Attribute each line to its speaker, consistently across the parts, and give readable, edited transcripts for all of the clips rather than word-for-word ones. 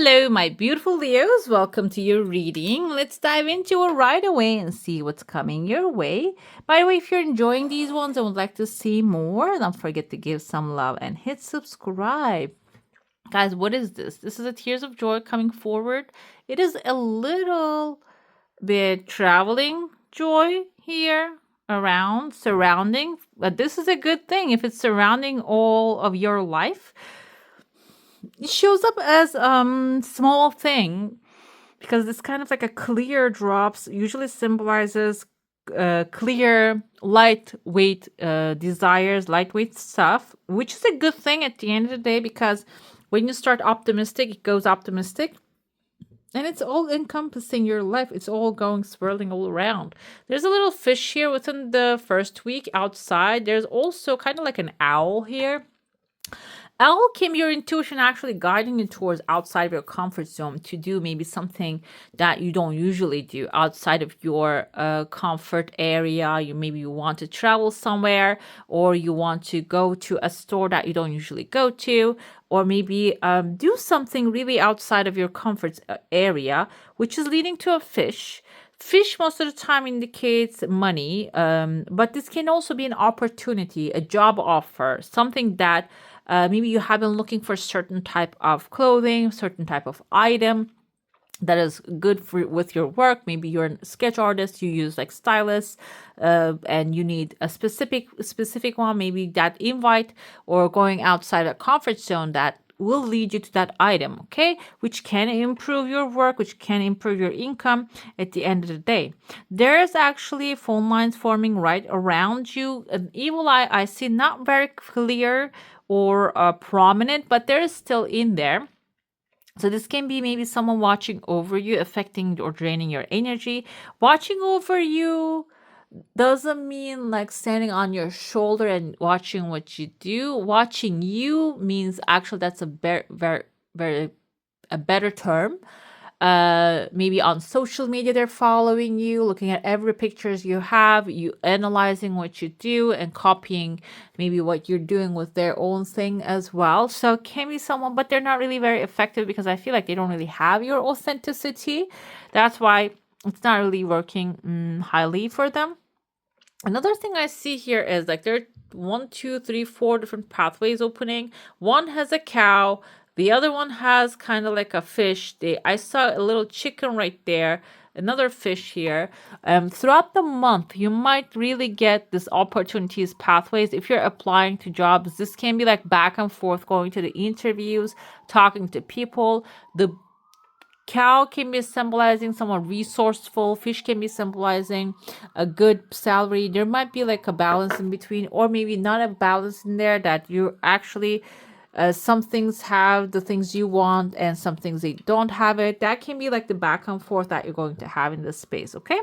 Speaker 1: Hello, my beautiful Leos. Welcome to your reading. Let's dive into it right away and see what's coming your way. By the way, if you're enjoying these ones and would like to see more, don't forget to give some love and hit subscribe. Guys, what is this? This is a Tears of Joy coming forward. It is a little bit traveling joy here around, surrounding, but this is a good thing if it's surrounding all of your life. It shows up as small thing because it's kind of like a clear drops usually symbolizes clear lightweight desires, lightweight stuff, which is a good thing at the end of the day because when you start optimistic it goes optimistic and it's all encompassing your life. It's all going swirling all around. There's a little fish here within the first week outside. There's also kind of like an owl here. Owl can be your intuition actually guiding you towards outside of your comfort zone to do maybe something that you don't usually do outside of your comfort area. You want to travel somewhere, or you want to go to a store that you don't usually go to, or maybe do something really outside of your comfort area, which is leading to a fish. Fish most of the time indicates money, but this can also be an opportunity, a job offer, something that maybe you have been looking for a certain type of clothing, certain type of item that is good for with your work. Maybe you're a sketch artist, you use like stylists, and you need a specific one. Maybe that invite or going outside a comfort zone that will lead you to that item, okay? Which can improve your work, which can improve your income at the end of the day. There's actually phone lines forming right around you. An evil eye I see not very clear or prominent, but there is still in there. So this can be maybe someone watching over you, affecting or draining your energy. Watching over you doesn't mean like standing on your shoulder and watching what you do. Watching you means actually that's a very a better term. Maybe on social media they're following you, looking at every pictures you have, you analyzing what you do and copying maybe what you're doing with their own thing as well. So it can be someone, but they're not really very effective because I feel like they don't really have your authenticity. That's why it's not really working highly for them. Another thing I see here is like there are 1, 2, 3, 4 different pathways opening. One has a cow. The other one has kind of like a fish. I saw a little chicken right there. Another fish here. Throughout the month, you might really get this opportunities pathways. If you're applying to jobs, this can be like back and forth, going to the interviews, talking to people. The cow can be symbolizing someone resourceful. Fish can be symbolizing a good salary. There might be like a balance in between, or maybe not a balance in there, that you actually some things have the things you want and some things they don't have it. That can be like the back and forth that you're going to have in this space, okay?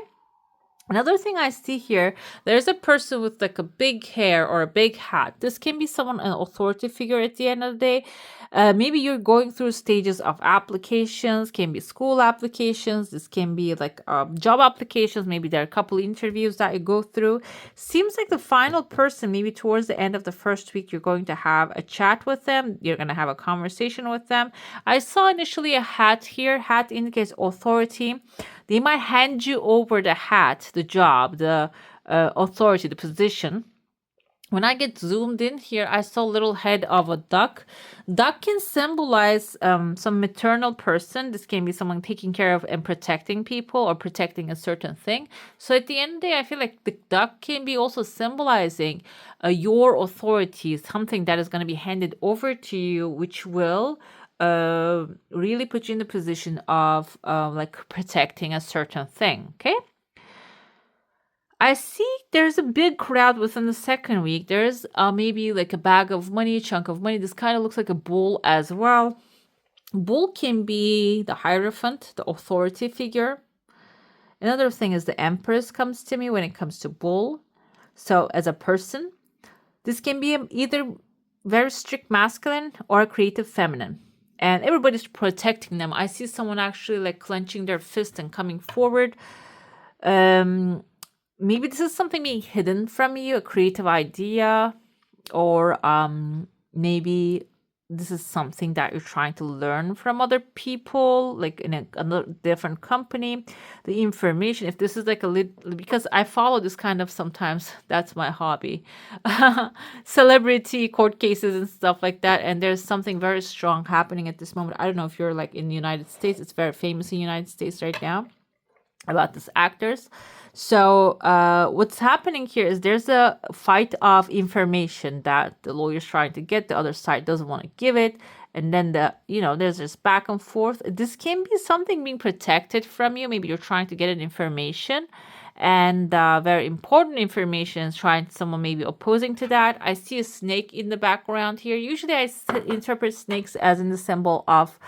Speaker 1: Another thing I see here, there's a person with like a big hair or a big hat. This can be someone, an authority figure at the end of the day. Maybe you're going through stages of applications, can be school applications. This can be like job applications. Maybe there are a couple interviews that you go through. Seems like the final person, maybe towards the end of the first week, you're going to have a chat with them. You're going to have a conversation with them. I saw initially a hat here. Hat indicates authority. They might hand you over the hat, the job, the authority, the position. When I get zoomed in here, I saw a little head of a duck. Duck can symbolize some maternal person. This can be someone taking care of and protecting people or protecting a certain thing. So at the end of the day, I feel like the duck can be also symbolizing your authority, something that is going to be handed over to you, which will really put you in the position of like protecting a certain thing, okay? I see there's a big crowd within the second week. There's maybe like a bag of money, chunk of money. This kind of looks like a bull as well. Bull can be the Hierophant, the authority figure. Another thing is the Empress comes to me when it comes to bull. So as a person, this can be either very strict masculine or a creative feminine. And everybody's protecting them. I see someone actually like clenching their fist and coming forward. Maybe this is something being hidden from you, a creative idea, or maybe this is something that you're trying to learn from other people, like in a different company. The information, if this is like a little, because I follow this kind of sometimes, that's my hobby, celebrity court cases and stuff like that. And there's something very strong happening at this moment. I don't know if you're like in the United States, it's very famous in the United States right now about these actors. So what's happening here is there's a fight of information that the lawyer's trying to get. The other side doesn't want to give it. And then there's this back and forth. This can be something being protected from you. Maybe you're trying to get an information and very important information, trying someone maybe opposing to that. I see a snake in the background here. Usually I interpret snakes as in the symbol of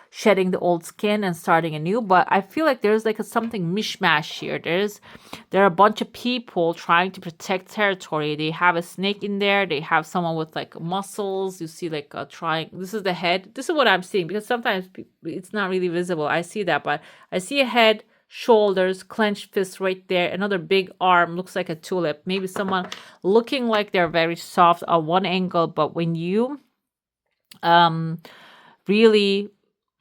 Speaker 1: shedding the old skin and starting anew, but I feel like there's like something mishmash here. There are a bunch of people trying to protect territory. They have a snake in there. They have someone with like muscles. You see like trying. This is the head. This is what I'm seeing, because sometimes it's not really visible. I see that, but I see a head, shoulders, clenched fist right there. Another big arm, looks like a tulip. Maybe someone looking like they're very soft on one angle, but when you really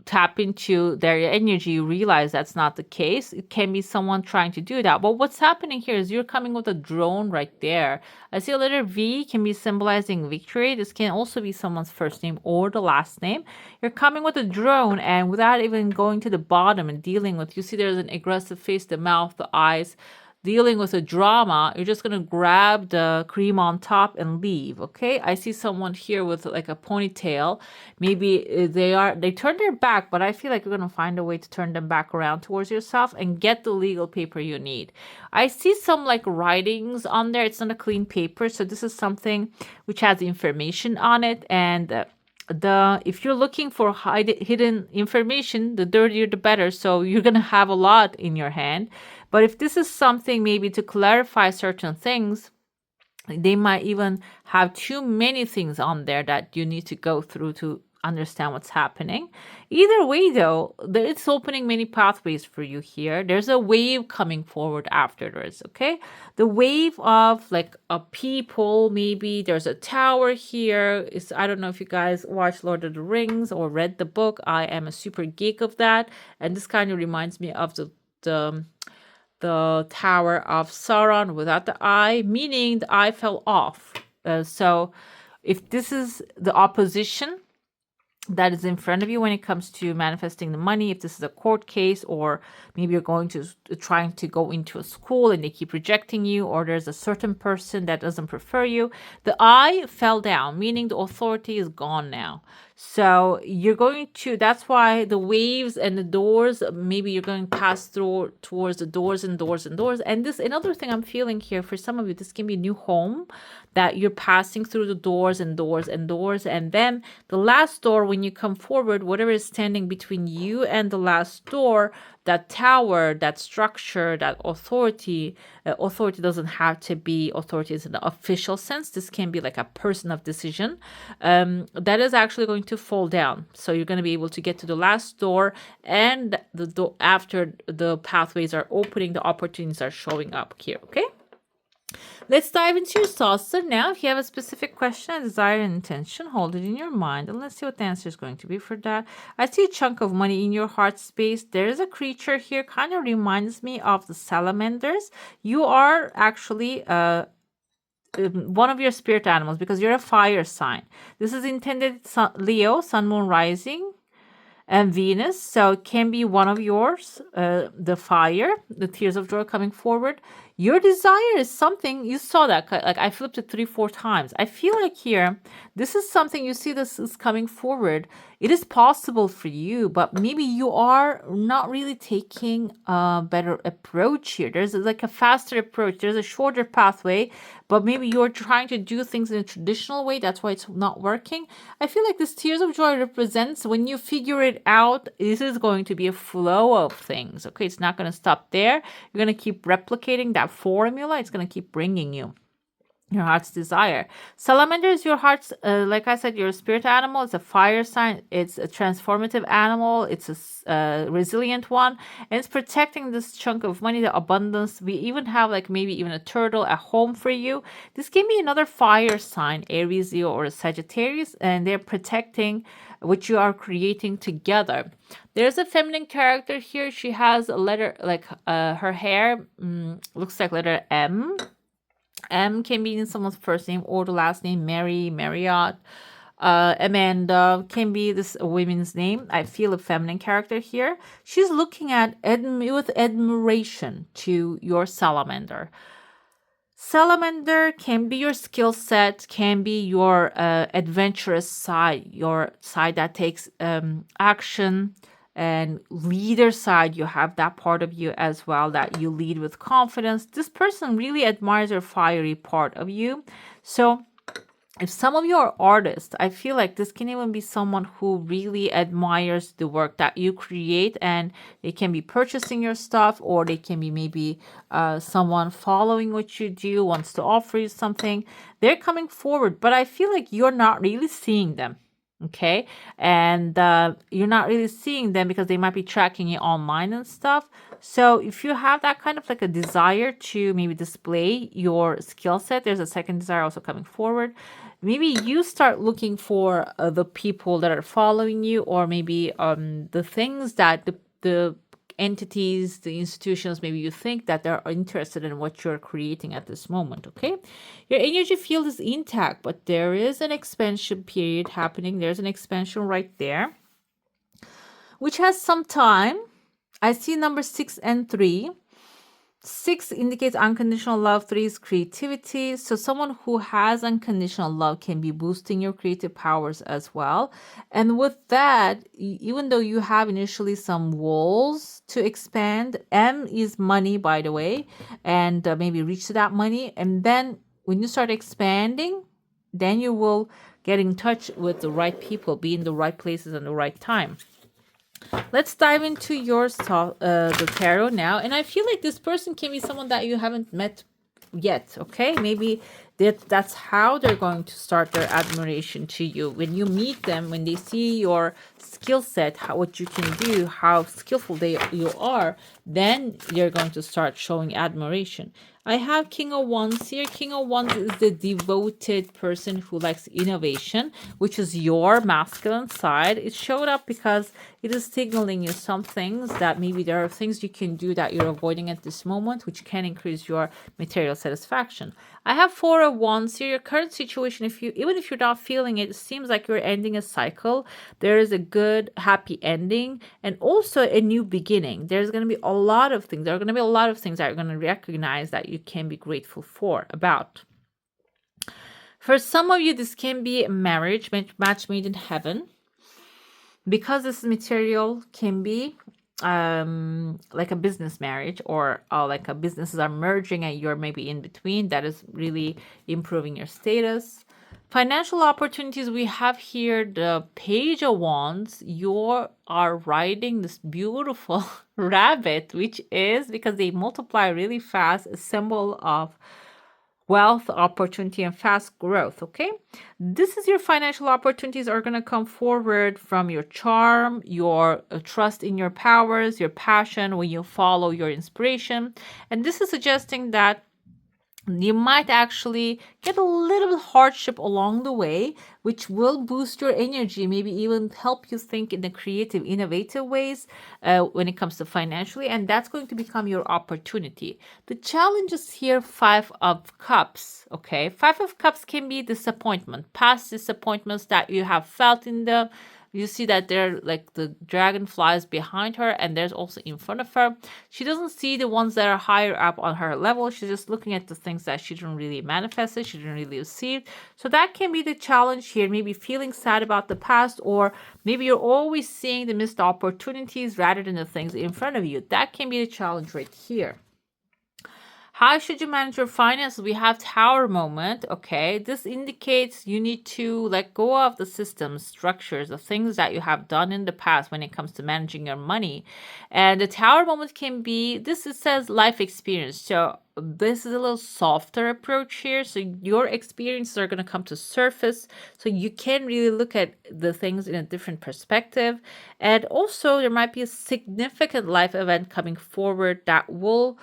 Speaker 1: tap into their energy, you realize that's not the case. It can be someone trying to do that. But what's happening here is you're coming with a drone right there. I see a letter V can be symbolizing victory. This can also be someone's first name or the last name. You're coming with a drone, and without even going to the bottom and dealing with, you see there's an aggressive face, the mouth, the eyes, dealing with a drama. You're just going to grab the cream on top and leave. Okay, I see someone here with like a ponytail. Maybe they turn their back, but I feel like you're going to find a way to turn them back around towards yourself and get the legal paper you need. I see some like writings on there. It's not a clean paper, so this is something which has information on it. And if you're looking for hidden information, the dirtier the better. So you're gonna have a lot in your hand. But if this is something maybe to clarify certain things, they might even have too many things on there that you need to go through to understand what's happening. Either way, though, it's opening many pathways for you here. There's a wave coming forward afterwards, okay? The wave of like a people, maybe there's a tower here. I don't know if you guys watch Lord of the Rings or read the book. I am a super geek of that. And this kind of reminds me of the Tower of Sauron without the eye, meaning the eye fell off. So if this is the opposition that is in front of you when it comes to manifesting the money, if this is a court case, or maybe you're going to trying to go into a school and they keep rejecting you, or there's a certain person that doesn't prefer you, the eye fell down, meaning the authority is gone now. So you're going to, that's why the waves and the doors, maybe you're going to pass through towards the doors and doors and doors. And this, another thing I'm feeling here, for some of you, this can be a new home that you're passing through the doors and doors and doors. And then the last door, when you come forward, whatever is standing between you and the last door, that tower, that structure, that authority doesn't have to be authority in the official sense. This can be like a person of decision that is actually going to fall down. So you're going to be able to get to the last door, and the door after the pathways are opening, the opportunities are showing up here. Okay. Let's dive into your saucer now. If you have a specific question, a desire, and intention, hold it in your mind, and let's see what the answer is going to be for that. I see a chunk of money in your heart space. There is a creature here, kind of reminds me of the salamanders. You are actually one of your spirit animals because you're a fire sign. This is intended Leo, Sun, Moon, Rising, and Venus. So it can be one of yours, the fire, the tears of joy coming forward. Your desire is something, you saw that, like I flipped it 3-4 times. I feel like here, this is something, you see this is coming forward. It is possible for you, but maybe you are not really taking a better approach here. There's like a faster approach. There's a shorter pathway, but maybe you're trying to do things in a traditional way. That's why it's not working. I feel like this tears of joy represents when you figure it out, this is going to be a flow of things. Okay, it's not going to stop there. You're going to keep replicating that formula. It's going to keep bringing you. your heart's desire. Salamander is your heart's, like I said, your spirit animal. It's a fire sign. It's a transformative animal. It's a resilient one, and it's protecting this chunk of money, the abundance. We even have like maybe even a turtle at home for you. This can be another fire sign, Aries, Leo, or a Sagittarius, and they're protecting what you are creating together. There's a feminine character here. She has a letter like her hair looks like letter M. M can be in someone's first name or the last name. Mary, Marriott, Amanda can be this woman's name. I feel a feminine character here. She's looking at with admiration to your salamander. Salamander can be your skill set, can be your adventurous side, your side that takes action, and leader side. You have that part of you as well, that you lead with confidence. This person really admires your fiery part of you. So if some of you are artists, I feel like this can even be someone who really admires the work that you create, and they can be purchasing your stuff, or they can be maybe someone following what you do, wants to offer you something. They're coming forward, but I feel like you're not really seeing them. Okay. And you're not really seeing them because they might be tracking you online and stuff. So if you have that kind of like a desire to maybe display your skill set, there's a second desire also coming forward. Maybe you start looking for the people that are following you, or maybe the things that the entities, the institutions, maybe you think that they're interested in what you're creating at this moment. Okay, your energy field is intact, but there is an expansion period happening. There's an expansion right there, which has some time. I see number 6 and 3. 6 indicates unconditional love, 3 is creativity. So someone who has unconditional love can be boosting your creative powers as well. And with that, even though you have initially some walls to expand, M is money, by the way, and maybe reach to that money. And then when you start expanding, then you will get in touch with the right people, be in the right places and the right time. Let's dive into the tarot now. And I feel like this person can be someone that you haven't met yet. Okay, maybe that's how they're going to start their admiration to you. When you meet them, when they see your skill set, what you can do, how skillful you are, then you're going to start showing admiration. I have King of Wands here. King of Wands is the devoted person who likes innovation, which is your masculine side. It showed up because it is signaling you some things that maybe there are things you can do that you're avoiding at this moment, which can increase your material satisfaction. I have Four of Wands here. Your current situation, even if you're not feeling it, it seems like you're ending a cycle. There is a good, happy ending and also a new beginning. There's going to be a lot of things. There are going to be a lot of things that you're going to recognize that you can be grateful about. For some of you, this can be a marriage, match made in heaven. Because this material can be like a business marriage, or like a businesses are merging and you're maybe in between. That is really improving your status. Financial opportunities, we have here the Page of Wands. You are riding this beautiful rabbit, which is, because they multiply really fast, a symbol of wealth, opportunity, and fast growth. Okay, this is your financial opportunities are going to come forward from your charm, your trust in your powers, your passion, when you follow your inspiration. And this is suggesting that you might actually get a little hardship along the way, which will boost your energy, maybe even help you think in the creative, innovative ways when it comes to financially, and that's going to become your opportunity. The challenge is here, 5 of Cups, okay? 5 of Cups can be disappointment, past disappointments that you have felt in the you see that there like the dragonflies behind her, and there's also in front of her. She doesn't see the ones that are higher up on her level. She's just looking at the things that she didn't really manifest, she didn't really receive. So that can be the challenge here, maybe feeling sad about the past, or maybe you're always seeing the missed opportunities rather than the things in front of you. That can be the challenge right here. How should you manage your finances? We have Tower moment. Okay, this indicates you need to let go of the systems, structures, the things that you have done in the past when it comes to managing your money. And the Tower moment can be, it says life experience. So this is a little softer approach here. So your experiences are going to come to surface. So you can really look at the things in a different perspective. And also there might be a significant life event coming forward that will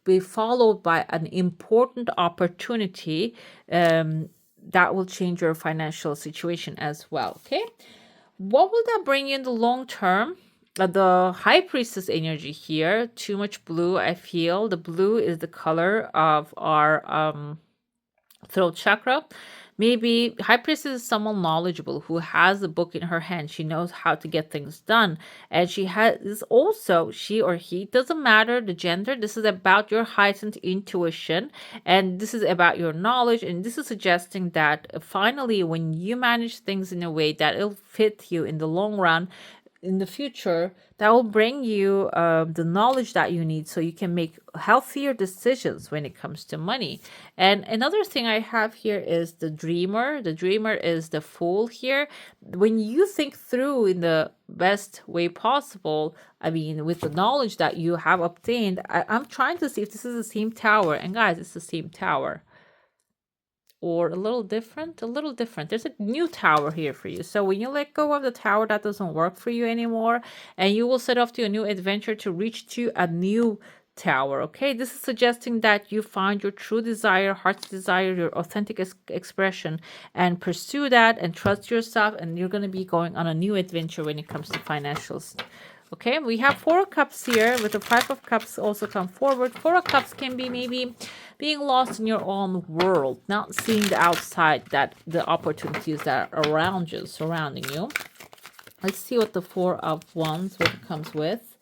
Speaker 1: be followed by an important opportunity that will change your financial situation as well. Okay. What will that bring you in the long term? The high priestess energy here, too much blue. I feel the blue is the color of our throat chakra. Maybe high priestess is someone knowledgeable who has a book in her hand. She knows how to get things done. And she has also, she or he, doesn't matter the gender. This is about your heightened intuition. And this is about your knowledge. And this is suggesting that finally, when you manage things in a way that it'll fit you in the long run, in the future, that will bring you the knowledge that you need so you can make healthier decisions when it comes to money. And another thing I have here is the dreamer. The dreamer is the fool here. When you think through in the best way possible, I mean, with the knowledge that you have obtained, I'm trying to see if this is the same tower. And guys, it's the same tower. Or a little different, There's a new tower here for you. So when you let go of the tower that doesn't work for you anymore, and you will set off to a new adventure to reach to a new tower. Okay, this is suggesting that you find your true desire, heart's desire, your authentic expression, and pursue that and trust yourself, and you're going to be going on a new adventure when it comes to financials. Okay, we have Four of Cups here with the Five of Cups also come forward. Four of Cups can be maybe being lost in your own world, not seeing the outside, that the opportunities that are around you, surrounding you. Let's see what the Four of Wands, what it comes with.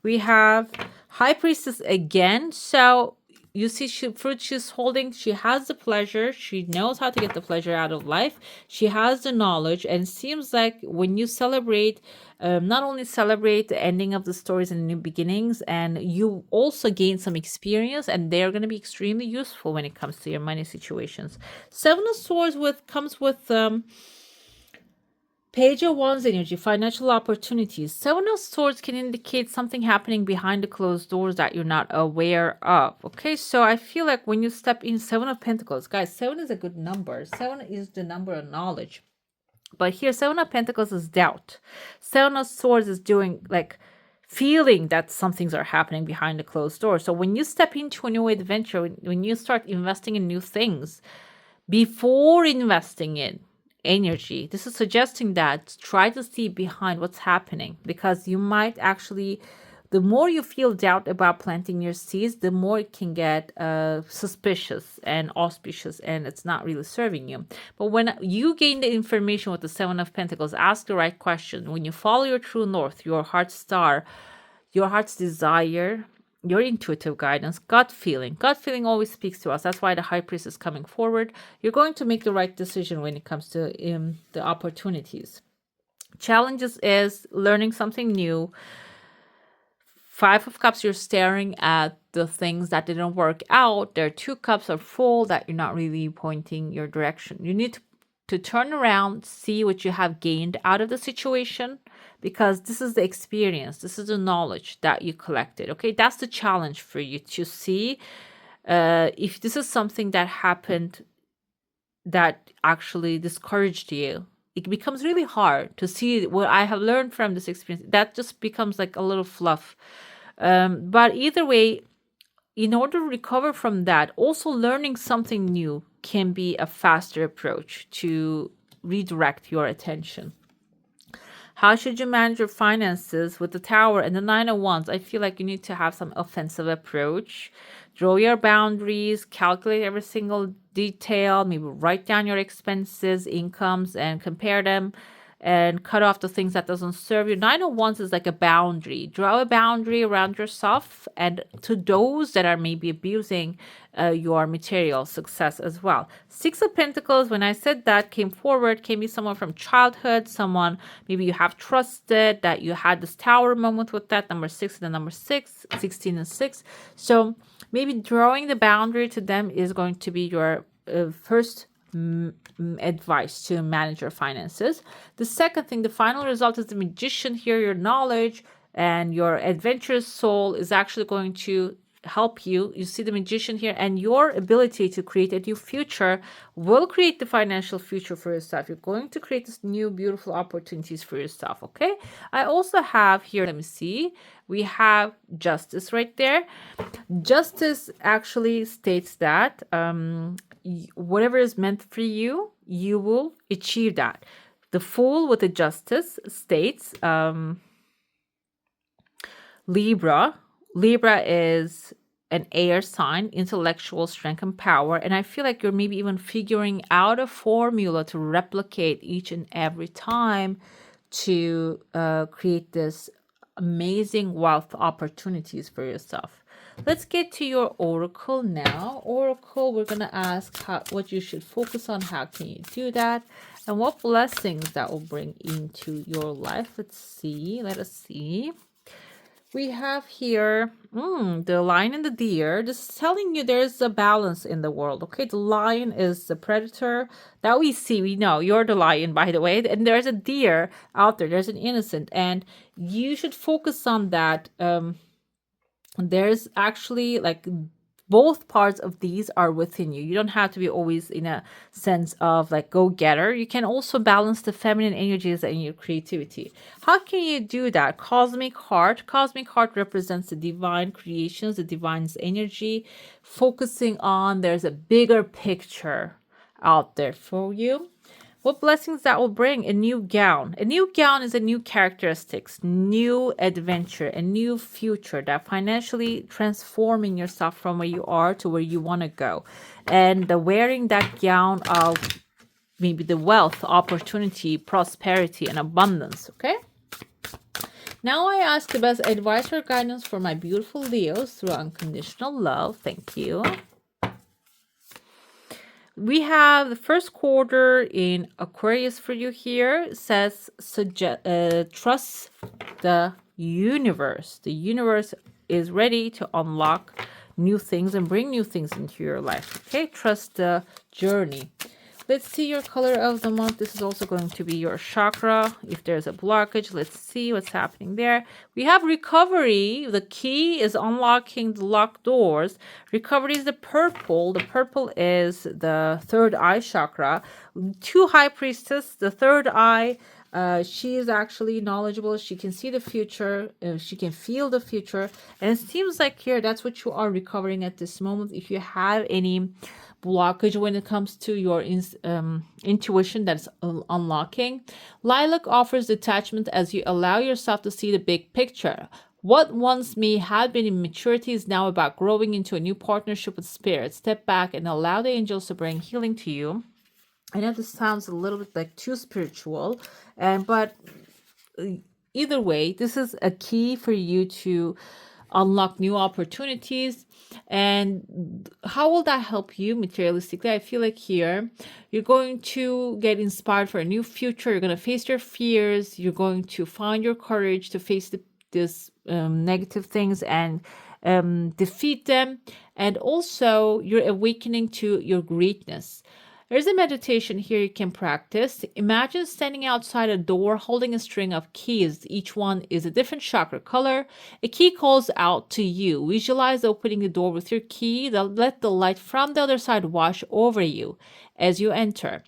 Speaker 1: We have High Priestess again. So you see fruit she's holding. She has the pleasure. She knows how to get the pleasure out of life. She has the knowledge. And it seems like when you celebrate, not only celebrate the ending of the stories and new beginnings, and you also gain some experience, and they're going to be extremely useful when it comes to your money situations. Seven of Swords comes with Page of Wands energy, financial opportunities. Seven of Swords can indicate something happening behind the closed doors that you're not aware of. Okay, so I feel like when you step in Seven of Pentacles, guys, 7 is a good number. 7 is the number of knowledge. But here, Seven of Pentacles is doubt. Seven of Swords is doing like feeling that some things are happening behind the closed door. So when you step into a new adventure, when you start investing in new things, before investing in energy, this is suggesting that try to see behind what's happening, because you might actually, the more you feel doubt about planting your seeds, the more it can get suspicious and auspicious, and it's not really serving you. But when you gain the information with the Seven of Pentacles, ask the right question. When you follow your true north, your heart's star, your heart's desire, your intuitive guidance, gut feeling. Gut feeling always speaks to us. That's why the High Priest is coming forward. You're going to make the right decision when it comes to the opportunities. Challenges is learning something new. Five of Cups, you're staring at the things that didn't work out. There are 2 cups are full that you're not really pointing your direction. You need to turn around, see what you have gained out of the situation, because this is the experience, this is the knowledge that you collected. Okay, that's the challenge for you to see if this is something that happened that actually discouraged you. It becomes really hard to see what I have learned from this experience. That just becomes like a little fluff. But either way, in order to recover from that, also learning something new can be a faster approach to redirect your attention. How should you manage your finances with the Tower and the Nine of Wands? I feel like you need to have some offensive approach. Draw your boundaries, calculate every single detail, maybe write down your expenses, incomes, and compare them, and cut off the things that doesn't serve you. Nine of Wands is like a boundary. Draw a boundary around yourself and to those that are maybe abusing your material success as well. Six of Pentacles, when I said that, came forward, can be someone from childhood, someone maybe you have trusted, that you had this Tower moment with that, number 6 and the number 6, 16 and 6. So maybe drawing the boundary to them is going to be your first advice to manage your finances. The second thing, the final result is the Magician here. Your knowledge and your adventurous soul is actually going to help you. You see the magician here, and your ability to create a new future will create the financial future for yourself. You're going to create this new beautiful opportunities for yourself. Okay. I also have here, let me see, we have justice right there. Justice actually states that whatever is meant for you, you will achieve that. The Fool with the Justice states Libra. Libra is an air sign, intellectual strength and power. And I feel like you're maybe even figuring out a formula to replicate each and every time to create this amazing wealth opportunities for yourself. Let's get to your oracle now. Oracle, we're going to ask what you should focus on. How can you do that? And what blessings that will bring into your life. Let's see. Let us see. We have here the lion and the deer. This is telling you there's a balance in the world. Okay, the lion is the predator that we see. We know you're the lion, by the way. And there's a deer out there. There's an innocent. And you should focus on that. There's actually like both parts of these are within you. You don't have to be always in a sense of like go-getter. You can also balance the feminine energies and your creativity. How can you do that? Cosmic heart. Cosmic heart represents the divine creations, the divine's energy, focusing on there's a bigger picture out there for you. What blessings that will bring? A new gown. A new gown is a new characteristics, new adventure, a new future that financially transforming yourself from where you are to where you want to go. And the wearing that gown of maybe the wealth, opportunity, prosperity, and abundance. Okay. Now I ask the best advice or guidance for my beautiful Leos through unconditional love. Thank you. We have the first quarter in Aquarius for you here. It says, trust the universe. The universe is ready to unlock new things and bring new things into your life. Okay, trust the journey. Let's see your color of the month. This is also going to be your chakra. If there's a blockage, let's see what's happening there. We have recovery. The key is unlocking the locked doors. Recovery is the purple. The purple is the third eye chakra. Two high priestess, the third eye. She is actually knowledgeable. She can see the future. She can feel the future. And it seems like here, that's what you are recovering at this moment. If you have any blockage when it comes to your intuition that's unlocking, lilac offers detachment as you allow yourself to see the big picture. What once may have been immaturity is now about growing into a new partnership with spirit. Step back and allow the angels to bring healing to you. I know this sounds a little bit like too spiritual, but either way, this is a key for you to unlock new opportunities. And how will that help you materialistically? I feel like here you're going to get inspired for a new future. You're going to face your fears. You're going to find your courage to face this negative things and defeat them. And also you're awakening to your greatness. There's a meditation here you can practice. Imagine standing outside a door holding a string of keys. Each one is a different chakra color. A key calls out to you. Visualize opening the door with your key. Let the light from the other side wash over you as you enter.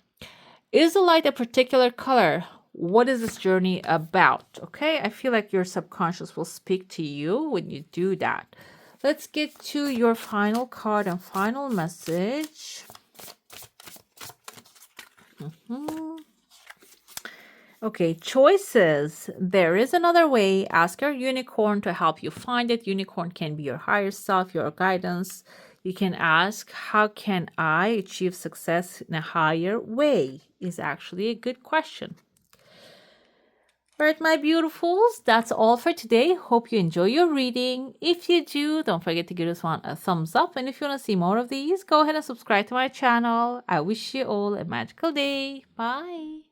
Speaker 1: Is the light a particular color? What is this journey about? Okay, I feel like your subconscious will speak to you when you do that. Let's get to your final card and final message. Okay, choices. There is another way. Ask your unicorn to help you find it. Unicorn can be your higher self, your guidance. You can ask, how can I achieve success in a higher way? Is actually a good question. All right, my beautifuls, that's all for today. Hope you enjoy your reading. If you do, don't forget to give this one a thumbs up. And if you want to see more of these, go ahead and subscribe to my channel. I wish you all a magical day. Bye.